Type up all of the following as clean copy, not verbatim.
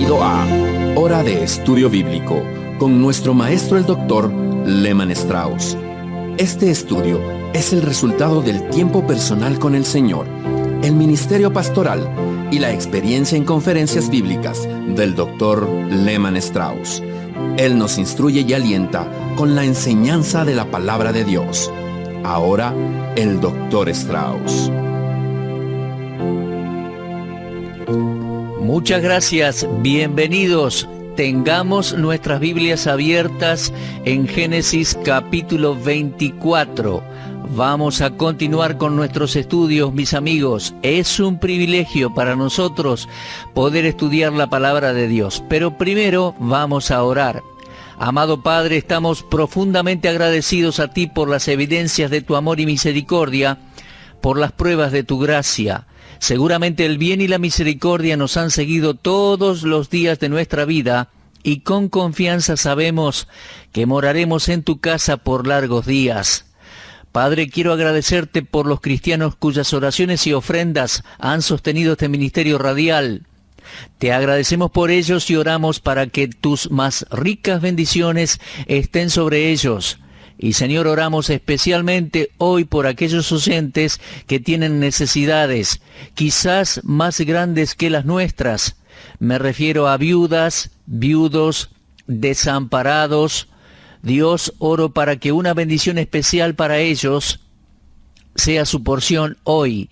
Bienvenido a Hora de Estudio Bíblico con nuestro maestro el Dr. Lehman Strauss. Este estudio es el resultado del tiempo personal con el Señor, el ministerio pastoral y la experiencia en conferencias bíblicas del Dr. Lehman Strauss. Él nos instruye y alienta con la enseñanza de la palabra de Dios. Ahora, el Dr. Strauss. Muchas gracias, bienvenidos. Tengamos nuestras Biblias abiertas en Génesis capítulo 24. Vamos a continuar con nuestros estudios, mis amigos. Es un privilegio para nosotros poder estudiar la palabra de Dios. Pero primero vamos a orar. Amado Padre, estamos profundamente agradecidos a ti por las evidencias de tu amor y misericordia, por las pruebas de tu gracia. Seguramente el bien y la misericordia nos han seguido todos los días de nuestra vida y con confianza sabemos que moraremos en tu casa por largos días. Padre, quiero agradecerte por los cristianos cuyas oraciones y ofrendas han sostenido este ministerio radial. Te agradecemos por ellos y oramos para que tus más ricas bendiciones estén sobre ellos. Y Señor, oramos especialmente hoy por aquellos oyentes que tienen necesidades, quizás más grandes que las nuestras. Me refiero a viudas, viudos, desamparados. Dios, oro para que una bendición especial para ellos sea su porción hoy.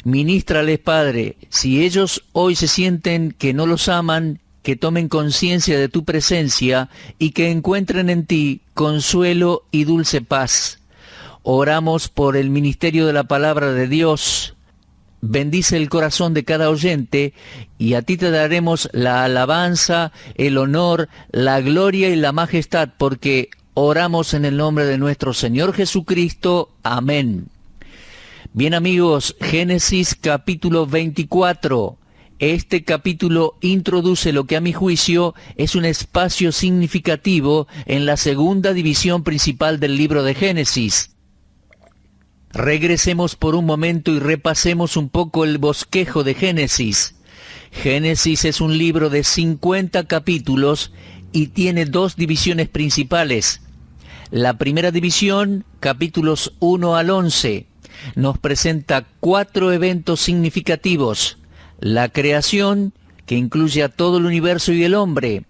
Ministrales, Padre, si ellos hoy se sienten que no los aman, que tomen conciencia de tu presencia y que encuentren en ti consuelo y dulce paz. Oramos por el ministerio de la palabra de Dios. Bendice el corazón de cada oyente y a ti te daremos la alabanza, el honor, la gloria y la majestad, porque oramos en el nombre de nuestro Señor Jesucristo. Amén. Bien, amigos, Génesis capítulo 24. Este capítulo introduce lo que a mi juicio es un espacio significativo en la segunda división principal del libro de Génesis. Regresemos por un momento y repasemos un poco el bosquejo de Génesis. Génesis es un libro de 50 capítulos y tiene dos divisiones principales. La primera división, capítulos 1 al 11, nos presenta 4 eventos significativos. La creación, que incluye a todo el universo y el hombre.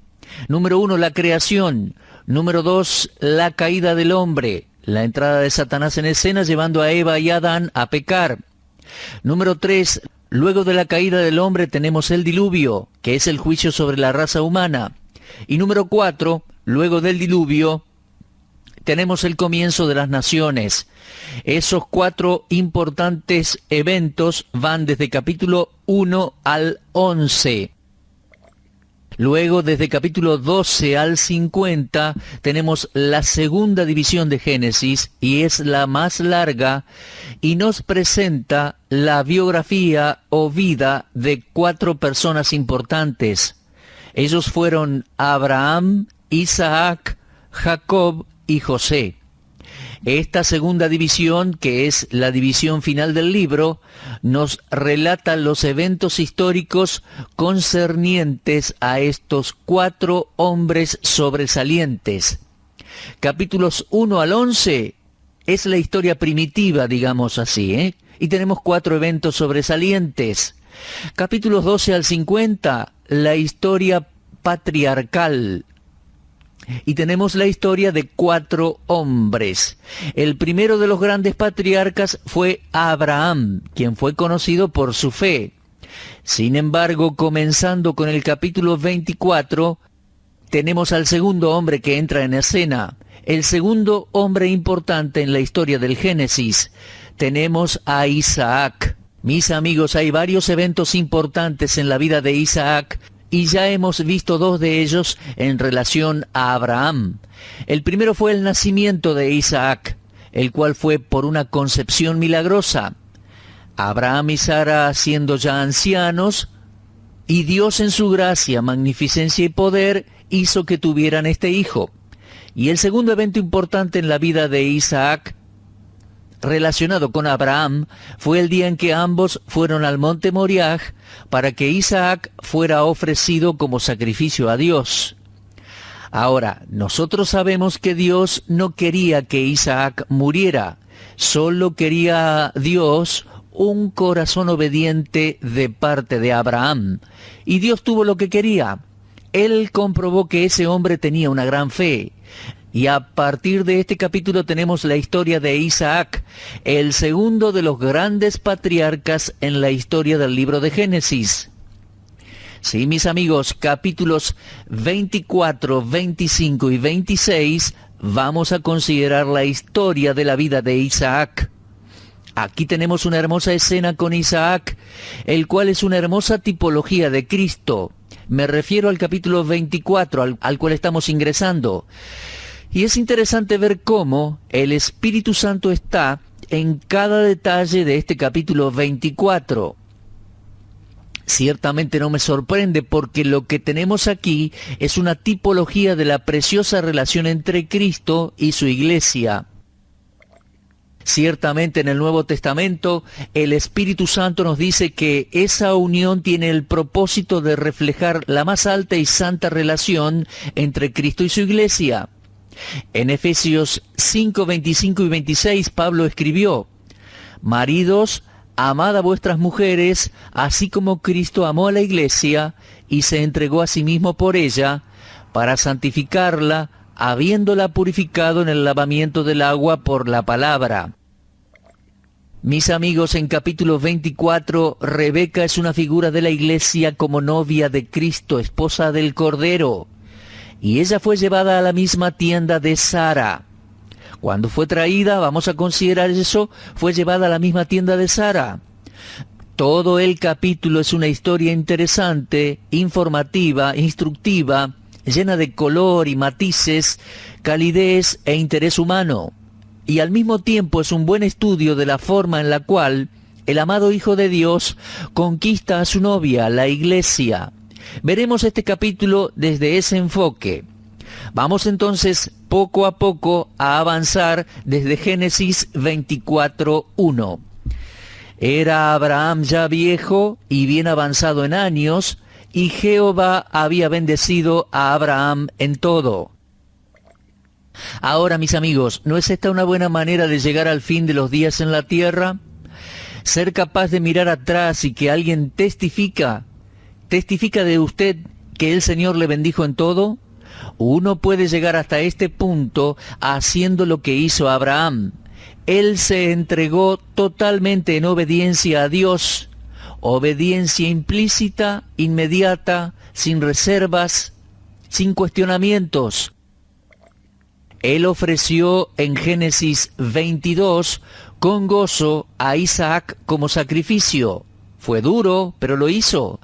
Número 1, la creación. Número 2, la caída del hombre. La entrada de Satanás en escena llevando a Eva y Adán a pecar. Número 3, luego de la caída del hombre tenemos el diluvio, que es el juicio sobre la raza humana. Y número 4, luego del diluvio, tenemos el comienzo de las naciones. Esos 4 importantes eventos van desde capítulo 1 al 11. Luego, desde capítulo 12 al 50, tenemos la segunda división de Génesis, y es la más larga, y nos presenta la biografía o vida de 4 personas importantes. Ellos fueron Abraham, Isaac, Jacob y José. Esta segunda división, que es la división final del libro, nos relata los eventos históricos concernientes a estos 4 hombres sobresalientes. Capítulos 1 al 11 es la historia primitiva, digamos así, y tenemos 4 eventos sobresalientes. Capítulos 12 al 50, la historia patriarcal. Y tenemos la historia de 4 hombres. El primero de los grandes patriarcas fue Abraham, quien fue conocido por su fe. Sin embargo, comenzando con el capítulo 24, tenemos al segundo hombre que entra en escena. El segundo hombre importante en la historia del Génesis. Tenemos a Isaac. Mis amigos, hay varios eventos importantes en la vida de Isaac, y ya hemos visto 2 de ellos en relación a Abraham. El primero fue el nacimiento de Isaac, el cual fue por una concepción milagrosa. Abraham y Sara siendo ya ancianos, y Dios en su gracia, magnificencia y poder hizo que tuvieran este hijo. Y el segundo evento importante en la vida de Isaac relacionado con Abraham fue el día en que ambos fueron al monte Moriah para que Isaac fuera ofrecido como sacrificio a Dios. Ahora, nosotros sabemos que Dios no quería que Isaac muriera, solo quería Dios un corazón obediente de parte de Abraham. Y Dios tuvo lo que quería. Él comprobó que ese hombre tenía una gran fe. Y a partir de este capítulo tenemos la historia de Isaac, el segundo de los grandes patriarcas en la historia del libro de Génesis. Sí, mis amigos, capítulos 24, 25 y 26, vamos a considerar la historia de la vida de Isaac. Aquí tenemos una hermosa escena con Isaac, el cual es una hermosa tipología de Cristo. Me refiero al capítulo 24, al cual estamos ingresando. Y es interesante ver cómo el Espíritu Santo está en cada detalle de este capítulo 24. Ciertamente no me sorprende porque lo que tenemos aquí es una tipología de la preciosa relación entre Cristo y su iglesia. Ciertamente en el Nuevo Testamento el Espíritu Santo nos dice que esa unión tiene el propósito de reflejar la más alta y santa relación entre Cristo y su iglesia. En Efesios 5, 25 y 26 Pablo escribió: Maridos, amad a vuestras mujeres, así como Cristo amó a la iglesia y se entregó a sí mismo por ella, para santificarla, habiéndola purificado en el lavamiento del agua por la palabra. Mis amigos, en capítulo 24, Rebeca es una figura de la iglesia como novia de Cristo, esposa del Cordero. Y ella fue llevada a la misma tienda de Sara. Cuando fue traída, vamos a considerar eso, fue llevada a la misma tienda de Sara. Todo el capítulo es una historia interesante, informativa, instructiva, llena de color y matices, calidez e interés humano. Y al mismo tiempo es un buen estudio de la forma en la cual el amado Hijo de Dios conquista a su novia, la iglesia. Veremos este capítulo desde ese enfoque. Vamos entonces poco a poco a avanzar desde Génesis 24:1. Era Abraham ya viejo y bien avanzado en años, y Jehová había bendecido a Abraham en todo. Ahora, mis amigos, ¿no es esta una buena manera de llegar al fin de los días en la tierra? Ser capaz de mirar atrás y que alguien testifica de usted que el Señor le bendijo en todo. Uno puede llegar hasta este punto haciendo lo que hizo Abraham. Él se entregó totalmente en obediencia a Dios. Obediencia implícita, inmediata, sin reservas, sin cuestionamientos. Él ofreció en Génesis 22 con gozo a Isaac como sacrificio. Fue duro, pero lo hizo.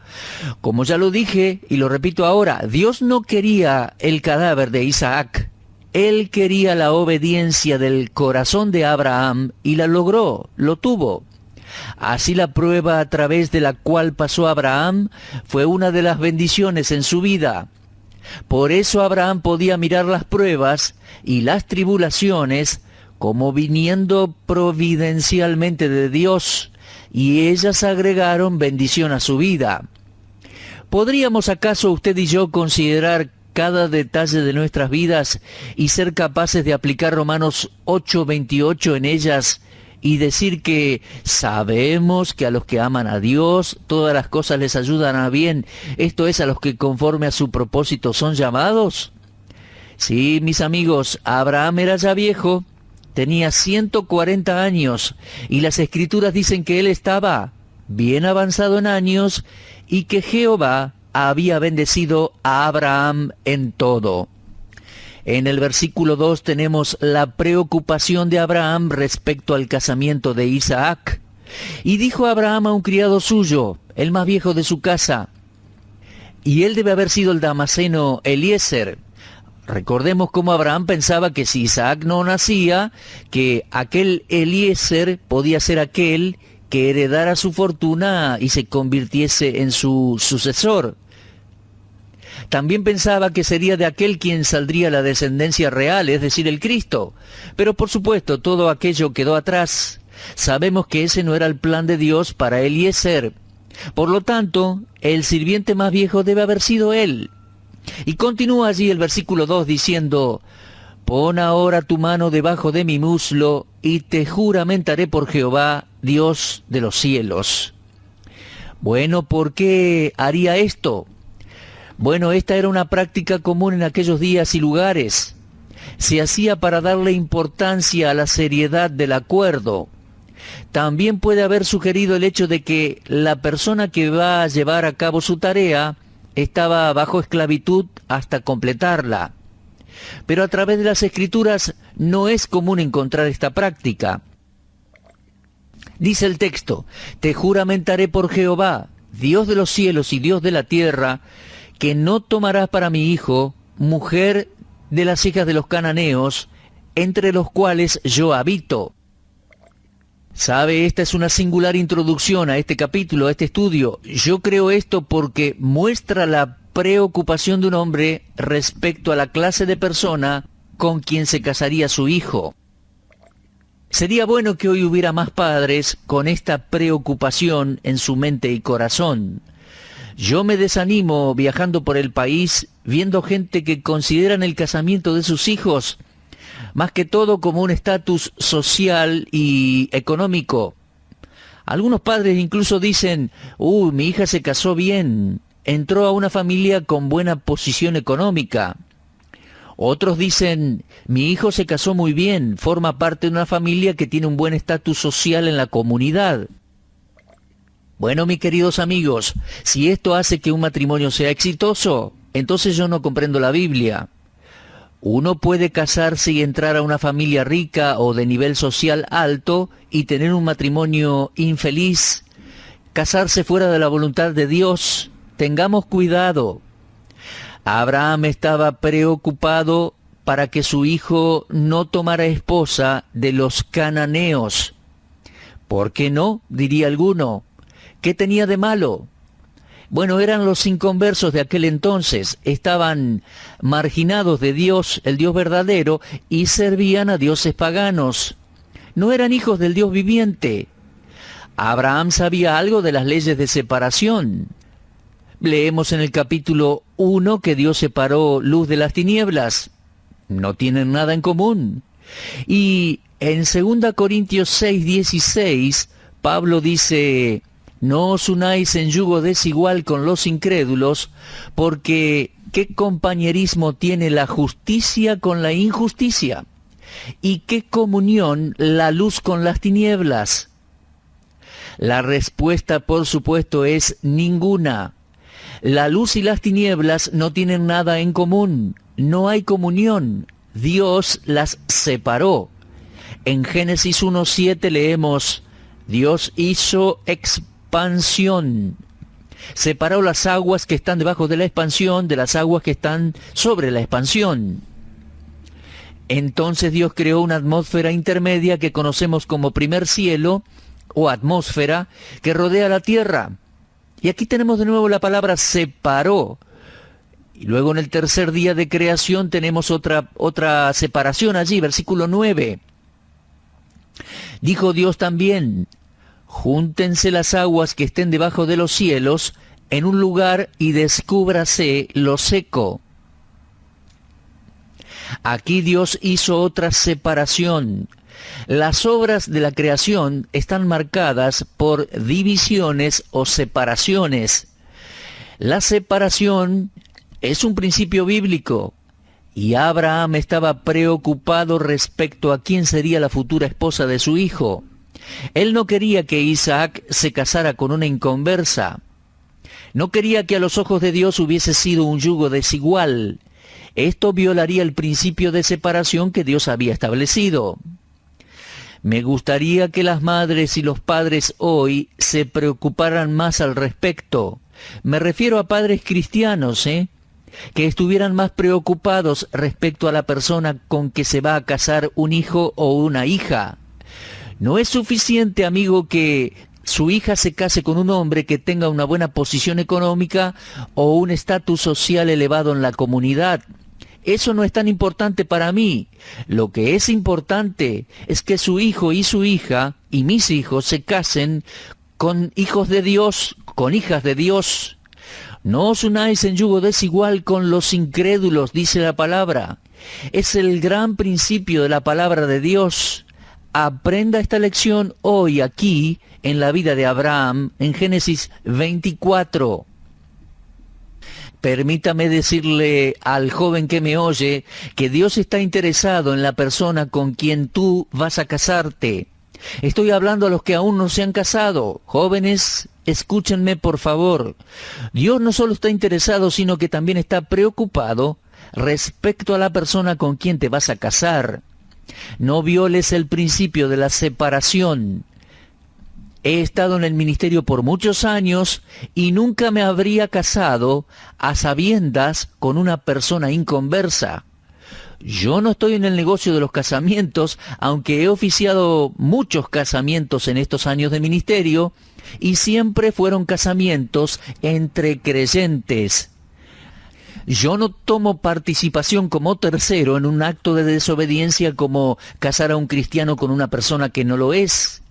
Como ya lo dije y lo repito ahora, Dios no quería el cadáver de Isaac. Él quería la obediencia del corazón de Abraham y la logró, lo tuvo. Así la prueba a través de la cual pasó Abraham fue una de las bendiciones en su vida. Por eso Abraham podía mirar las pruebas y las tribulaciones como viniendo providencialmente de Dios, y ellas agregaron bendición a su vida. ¿Podríamos acaso usted y yo considerar cada detalle de nuestras vidas y ser capaces de aplicar Romanos 8:28 en ellas y decir que sabemos que a los que aman a Dios todas las cosas les ayudan a bien, esto es, a los que conforme a su propósito son llamados? Sí, mis amigos, Abraham era ya viejo, tenía 140 años, y las Escrituras dicen que él estaba bien avanzado en años y que Jehová había bendecido a Abraham en todo. En el versículo 2 tenemos la preocupación de Abraham respecto al casamiento de Isaac. Y dijo Abraham a un criado suyo, el más viejo de su casa, y él debe haber sido el damaseno Eliezer. Recordemos cómo Abraham pensaba que si Isaac no nacía, que aquel Eliezer podía ser aquel que heredara su fortuna y se convirtiese en su sucesor. También pensaba que sería de aquel quien saldría la descendencia real, es decir, el Cristo. Pero por supuesto, todo aquello quedó atrás. Sabemos que ese no era el plan de Dios para Eliezer. Por lo tanto, el sirviente más viejo debe haber sido él. Y continúa allí el versículo 2 diciendo: «Pon ahora tu mano debajo de mi muslo, y te juramentaré por Jehová, Dios de los cielos». Bueno, ¿por qué haría esto? Bueno, esta era una práctica común en aquellos días y lugares. Se hacía para darle importancia a la seriedad del acuerdo. También puede haber sugerido el hecho de que la persona que va a llevar a cabo su tarea estaba bajo esclavitud hasta completarla. Pero a través de las Escrituras no es común encontrar esta práctica. Dice el texto: «Te juramentaré por Jehová, Dios de los cielos y Dios de la tierra, que no tomarás para mi hijo mujer de las hijas de los cananeos, entre los cuales yo habito». ¿Sabe? Esta es una singular introducción a este capítulo, a este estudio. Yo creo esto porque muestra la preocupación de un hombre respecto a la clase de persona con quien se casaría su hijo. Sería bueno que hoy hubiera más padres con esta preocupación en su mente y corazón. Yo me desanimo viajando por el país viendo gente que consideran el casamiento de sus hijos más que todo como un estatus social y económico. Algunos padres incluso dicen: mi hija se casó bien, entró a una familia con buena posición económica. Otros dicen: mi hijo se casó muy bien, forma parte de una familia que tiene un buen estatus social en la comunidad. Bueno, mis queridos amigos, si esto hace que un matrimonio sea exitoso, entonces yo no comprendo la Biblia. Uno puede casarse y entrar a una familia rica o de nivel social alto y tener un matrimonio infeliz, casarse fuera de la voluntad de Dios. Tengamos cuidado. Abraham estaba preocupado para que su hijo no tomara esposa de los cananeos. ¿Por qué no?, diría alguno. ¿Qué tenía de malo? Bueno, eran los inconversos de aquel entonces, estaban marginados de Dios, el Dios verdadero, y servían a dioses paganos. No eran hijos del Dios viviente. Abraham sabía algo de las leyes de separación. Leemos en el capítulo 1 que Dios separó luz de las tinieblas. No tienen nada en común. Y en 2 Corintios 6:16, Pablo dice: «No os unáis en yugo desigual con los incrédulos, porque ¿qué compañerismo tiene la justicia con la injusticia? ¿Y qué comunión la luz con las tinieblas?». La respuesta, por supuesto, es ninguna. La luz y las tinieblas no tienen nada en común, no hay comunión. Dios las separó. En Génesis 1:7 leemos: «Dios hizo expansión, separó las aguas que están debajo de la expansión de las aguas que están sobre la expansión». Entonces Dios creó una atmósfera intermedia que conocemos como primer cielo o atmósfera que rodea la tierra. Y aquí tenemos de nuevo la palabra separó. Y luego en el tercer día de creación tenemos otra separación allí, versículo 9. Dijo Dios también: «Júntense las aguas que estén debajo de los cielos en un lugar y descúbrase lo seco». Aquí Dios hizo otra separación. Las obras de la creación están marcadas por divisiones o separaciones. La separación es un principio bíblico, y Abraham estaba preocupado respecto a quién sería la futura esposa de su hijo. Él no quería que Isaac se casara con una inconversa. No quería que a los ojos de Dios hubiese sido un yugo desigual. Esto violaría el principio de separación que Dios había establecido. Me gustaría que las madres y los padres hoy se preocuparan más al respecto. Me refiero a padres cristianos, que estuvieran más preocupados respecto a la persona con que se va a casar un hijo o una hija. No es suficiente, amigo, que su hija se case con un hombre que tenga una buena posición económica o un estatus social elevado en la comunidad. Eso no es tan importante para mí. Lo que es importante es que su hijo y su hija y mis hijos se casen con hijos de Dios, con hijas de Dios. No os unáis en yugo desigual con los incrédulos, dice la palabra. Es el gran principio de la palabra de Dios. Aprenda esta lección hoy aquí en la vida de Abraham, en Génesis 24. Permítame decirle al joven que me oye que Dios está interesado en la persona con quien tú vas a casarte. Estoy hablando a los que aún no se han casado. Jóvenes, escúchenme por favor. Dios no solo está interesado, sino que también está preocupado respecto a la persona con quien te vas a casar. No violes el principio de la separación. He estado en el ministerio por muchos años y nunca me habría casado a sabiendas con una persona inconversa. Yo no estoy en el negocio de los casamientos, aunque he oficiado muchos casamientos en estos años de ministerio, y siempre fueron casamientos entre creyentes. Yo no tomo participación como tercero en un acto de desobediencia como casar a un cristiano con una persona que no lo es.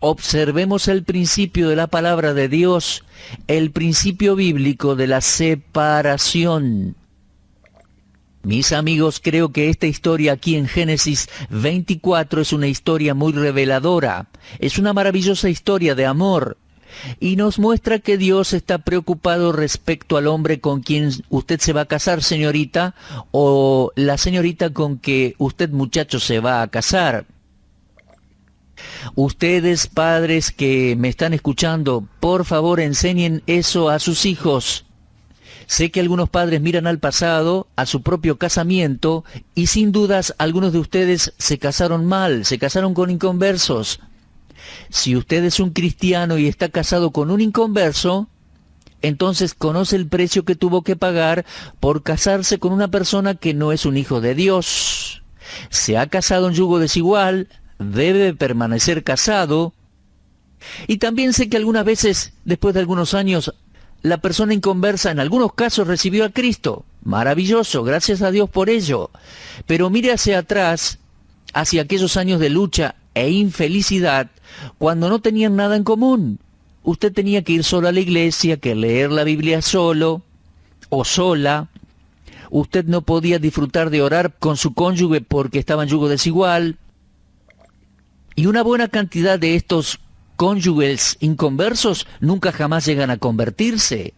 Observemos el principio de la palabra de Dios, el principio bíblico de la separación. Mis amigos, creo que esta historia aquí en Génesis 24 es una historia muy reveladora. Es una maravillosa historia de amor. Y nos muestra que Dios está preocupado respecto al hombre con quien usted se va a casar, señorita, o la señorita con que usted, muchacho, se va a casar. Ustedes, padres que me están escuchando, por favor enseñen eso a sus hijos. Sé que algunos padres miran al pasado, a su propio casamiento, y sin dudas algunos de ustedes se casaron mal, se casaron con inconversos. Si usted es un cristiano y está casado con un inconverso, entonces conoce el precio que tuvo que pagar por casarse con una persona que no es un hijo de Dios. Se ha casado en yugo desigual, debe permanecer casado. Y también sé que algunas veces, después de algunos años, la persona inconversa en algunos casos recibió a Cristo. Maravilloso, gracias a Dios por ello. Pero mire hacia atrás, hacia aquellos años de lucha e infelicidad, cuando no tenían nada en común. Usted tenía que ir solo a la iglesia, que leer la Biblia solo o sola. Usted no podía disfrutar de orar con su cónyuge porque estaba en yugo desigual. Y una buena cantidad de estos cónyuges inconversos nunca jamás llegan a convertirse.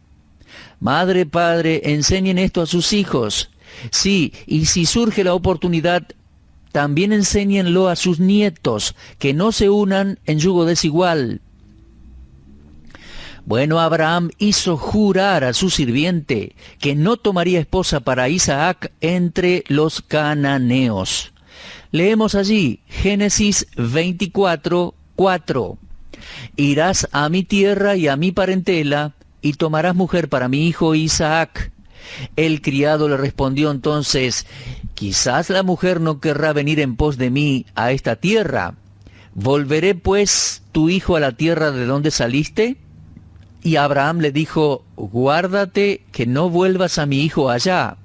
Madre, padre, enseñen esto a sus hijos. Sí, y si surge la oportunidad, también enséñenlo a sus nietos, que no se unan en yugo desigual. Bueno, Abraham hizo jurar a su sirviente que no tomaría esposa para Isaac entre los cananeos. Leemos allí, Génesis 24, 4. Irás a mi tierra y a mi parentela, y tomarás mujer para mi hijo Isaac. El criado le respondió entonces, quizás la mujer no querrá venir en pos de mí a esta tierra. ¿Volveré pues tu hijo a la tierra de donde saliste? Y Abraham le dijo, guárdate que no vuelvas a mi hijo allá.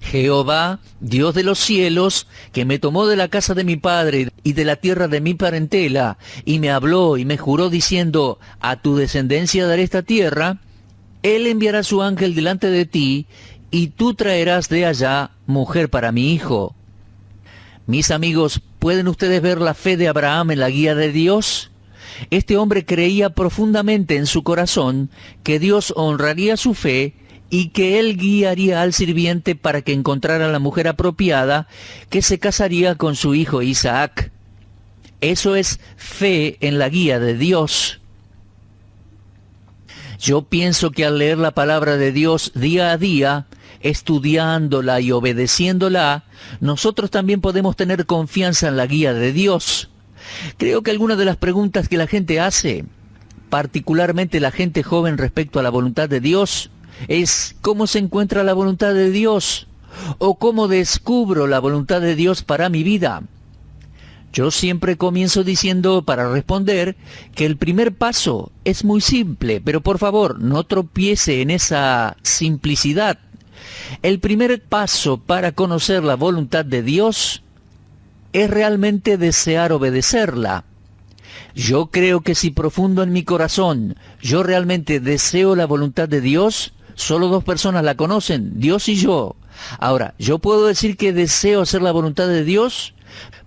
Jehová, Dios de los cielos, que me tomó de la casa de mi padre y de la tierra de mi parentela, y me habló y me juró diciendo, a tu descendencia daré esta tierra, él enviará su ángel delante de ti, y tú traerás de allá mujer para mi hijo. Mis amigos, ¿pueden ustedes ver la fe de Abraham en la guía de Dios? Este hombre creía profundamente en su corazón que Dios honraría su fe y que él guiaría al sirviente para que encontrara la mujer apropiada que se casaría con su hijo Isaac. Eso es fe en la guía de Dios. Yo pienso que al leer la palabra de Dios día a día, estudiándola y obedeciéndola, nosotros también podemos tener confianza en la guía de Dios. Creo que algunas de las preguntas que la gente hace, particularmente la gente joven respecto a la voluntad de Dios, es ¿cómo se encuentra la voluntad de Dios? ¿O cómo descubro la voluntad de Dios para mi vida? Yo siempre comienzo diciendo para responder que el primer paso es muy simple, pero por favor no tropiece en esa simplicidad. El primer paso para conocer la voluntad de Dios es realmente desear obedecerla. Yo creo que si profundo en mi corazón yo realmente deseo la voluntad de Dios, solo dos personas la conocen, Dios y yo. Ahora, yo puedo decir que deseo hacer la voluntad de Dios,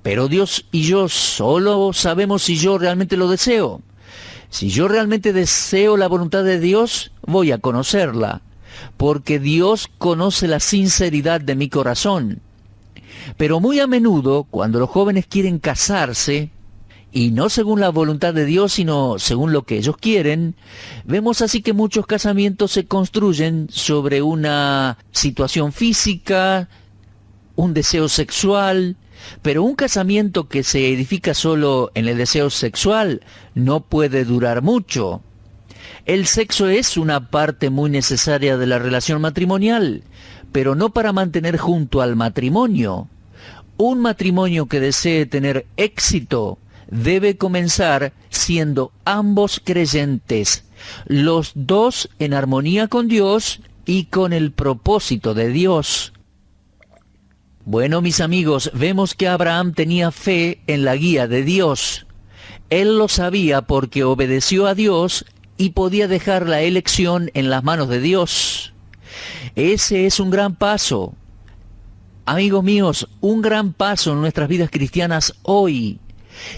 pero Dios y yo solo sabemos si yo realmente lo deseo. Si yo realmente deseo la voluntad de Dios, voy a conocerla, porque Dios conoce la sinceridad de mi corazón. Pero muy a menudo, cuando los jóvenes quieren casarse, y no según la voluntad de Dios, sino según lo que ellos quieren, vemos así que muchos casamientos se construyen sobre una situación física, un deseo sexual, pero un casamiento que se edifica solo en el deseo sexual no puede durar mucho. El sexo es una parte muy necesaria de la relación matrimonial, pero no para mantener junto al matrimonio. Un matrimonio que desee tener éxito debe comenzar siendo ambos creyentes, los dos en armonía con Dios y con el propósito de Dios. Bueno, mis amigos, vemos que Abraham tenía fe en la guía de Dios. Él lo sabía porque obedeció a Dios y podía dejar la elección en las manos de Dios. Ese es un gran paso. Amigos míos, un gran paso en nuestras vidas cristianas hoy.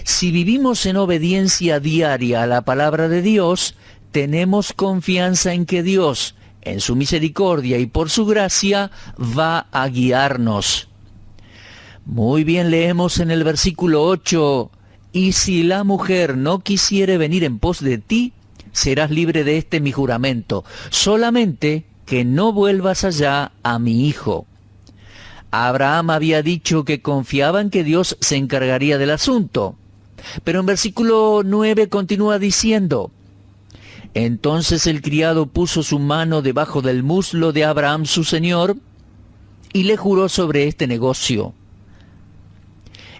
Si vivimos en obediencia diaria a la palabra de Dios, tenemos confianza en que Dios, en su misericordia y por su gracia, va a guiarnos. Muy bien, leemos en el versículo 8, «Y si la mujer no quisiere venir en pos de ti, serás libre de este mi juramento, solamente que no vuelvas allá a mi hijo». Abraham había dicho que confiaba en que Dios se encargaría del asunto. Pero en versículo 9 continúa diciendo, «Entonces el criado puso su mano debajo del muslo de Abraham su señor y le juró sobre este negocio».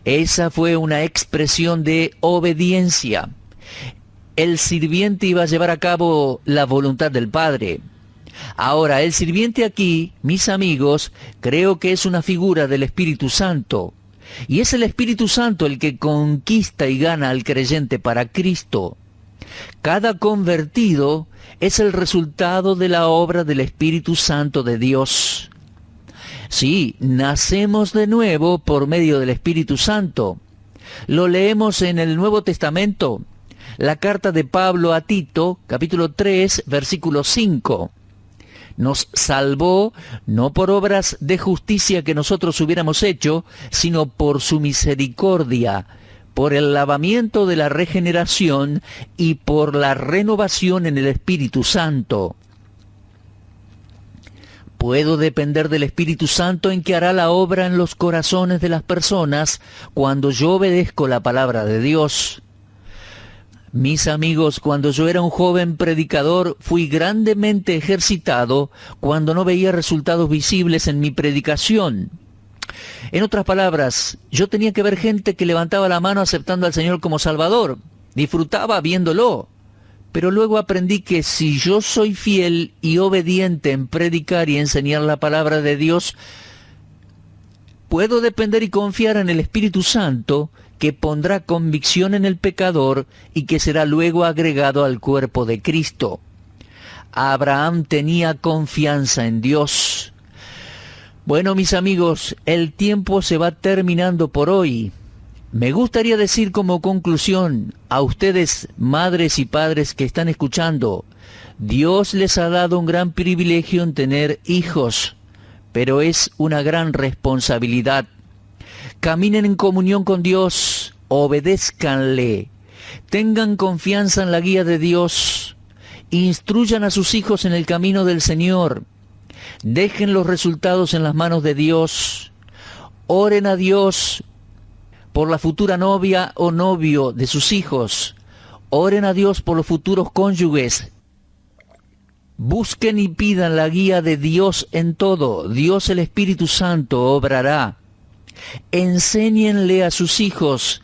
Esa fue una expresión de obediencia. El sirviente iba a llevar a cabo la voluntad del Padre. Ahora, el sirviente aquí, mis amigos, creo que es una figura del Espíritu Santo. Y es el Espíritu Santo el que conquista y gana al creyente para Cristo. Cada convertido es el resultado de la obra del Espíritu Santo de Dios. Sí, nacemos de nuevo por medio del Espíritu Santo. Lo leemos en el Nuevo Testamento, la carta de Pablo a Tito, capítulo 3, versículo 5. Nos salvó no por obras de justicia que nosotros hubiéramos hecho, sino por su misericordia, por el lavamiento de la regeneración y por la renovación en el Espíritu Santo. Puedo depender del Espíritu Santo en que hará la obra en los corazones de las personas cuando yo obedezco la palabra de Dios. Mis amigos, cuando yo era un joven predicador, fui grandemente ejercitado cuando no veía resultados visibles en mi predicación. En otras palabras, yo tenía que ver gente que levantaba la mano aceptando al Señor como Salvador. Disfrutaba viéndolo. Pero luego aprendí que si yo soy fiel y obediente en predicar y enseñar la palabra de Dios, puedo depender y confiar en el Espíritu Santo, que pondrá convicción en el pecador y que será luego agregado al cuerpo de Cristo. Abraham tenía confianza en Dios. Bueno, mis amigos, el tiempo se va terminando por hoy. Me gustaría decir como conclusión a ustedes, madres y padres que están escuchando, Dios les ha dado un gran privilegio en tener hijos, pero es una gran responsabilidad. Caminen en comunión con Dios, obedézcanle, tengan confianza en la guía de Dios, instruyan a sus hijos en el camino del Señor, dejen los resultados en las manos de Dios, oren a Dios por la futura novia o novio de sus hijos, oren a Dios por los futuros cónyuges, busquen y pidan la guía de Dios en todo, Dios el Espíritu Santo obrará. Enséñenle a sus hijos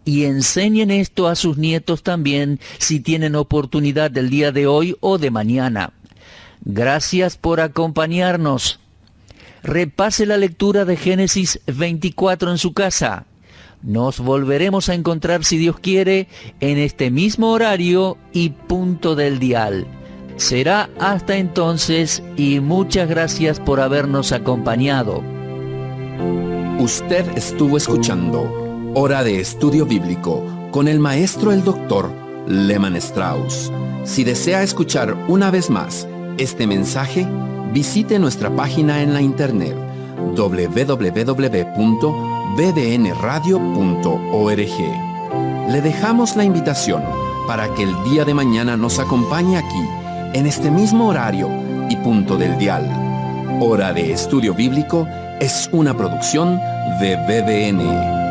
y enseñen esto a sus nietos también si tienen oportunidad del día de hoy o de mañana. Gracias por acompañarnos. Repase la lectura de Génesis 24 en su casa. Nos volveremos a encontrar, si Dios quiere, en este mismo horario y punto del dial. Será hasta entonces y muchas gracias por habernos acompañado. Usted estuvo escuchando Hora de Estudio Bíblico con el maestro el doctor Lehman Strauss. Si desea escuchar una vez más este mensaje, visite nuestra página en la internet www.bbnradio.org. Le dejamos la invitación para que el día de mañana nos acompañe aquí, en este mismo horario y punto del dial. Hora de Estudio Bíblico es una producción de BBN.